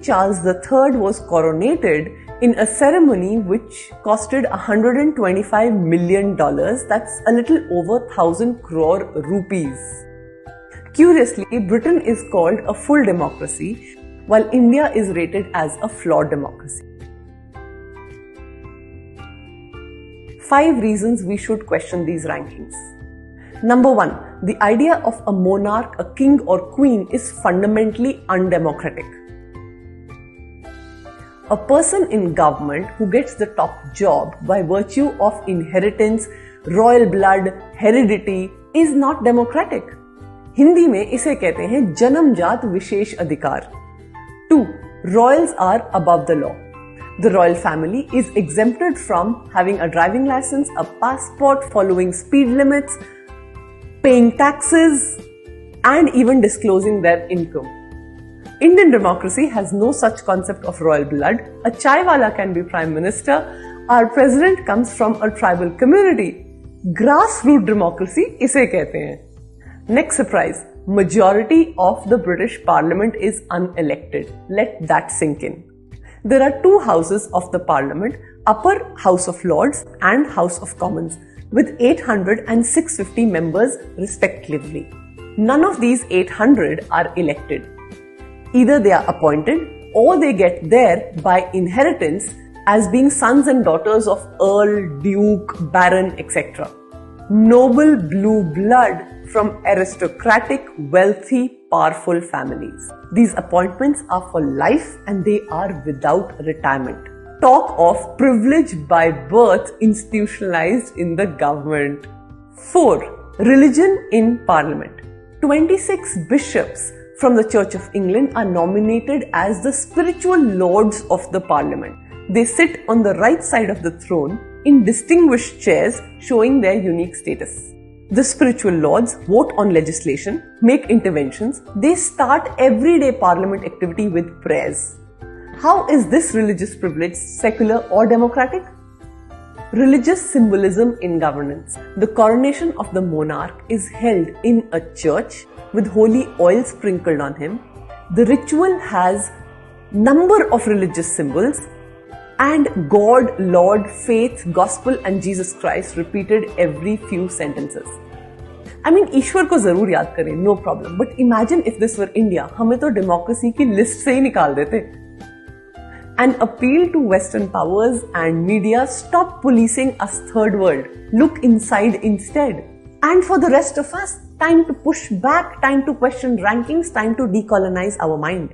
King Charles III was coronated in a ceremony which costed $125 million. That's a little over 1,000 crore rupees. Curiously, Britain is called a full democracy, while India is rated as a flawed democracy. 5 reasons we should question these rankings. Number 1, the idea of a monarch, a king or queen is fundamentally undemocratic. A person in government who gets the top job by virtue of inheritance, royal blood, heredity is not democratic. Hindi में इसे कहते हैं जन्मजात विशेष अधिकार. 2. Royals are above the law. The royal family is exempted from having a driving license, a passport, following speed limits, paying taxes, and even disclosing their income. Indian democracy has no such concept of royal blood. A chaiwala can be prime minister. Our president comes from a tribal community. Grassroots democracy इसे कहते हैं. Next surprise. Majority of the British Parliament is unelected. Let that sink in. There are 2 houses of the Parliament, Upper House of Lords and House of Commons, with 800 and 650 members respectively. None of these 800 are elected. Either they are appointed or they get there by inheritance as being sons and daughters of Earl, Duke, Baron, etc. Noble blue blood from aristocratic, wealthy, powerful families. These appointments are for life and they are without retirement. Talk of privilege by birth institutionalized in the government. 4. Religion in Parliament. 26 bishops from the Church of England are nominated as the spiritual lords of the Parliament. They sit on the right side of the throne in distinguished chairs showing their unique status. The spiritual lords vote on legislation, make interventions. They start everyday parliament activity with prayers. How is this religious privilege secular or democratic? Religious symbolism in governance. The coronation of the monarch is held in a church with holy oil sprinkled on him. The ritual has number of religious symbols and God, Lord, faith, gospel and Jesus Christ repeated every few sentences. I mean, ईश्वर को जरूर याद करें, no problem. But imagine if this were India, हमें तो democracy की list से ही निकाल देते. An appeal to Western powers and media, stop policing us third world. Look inside instead. And for the rest of us, time to push back, time to question rankings, time to decolonize our mind.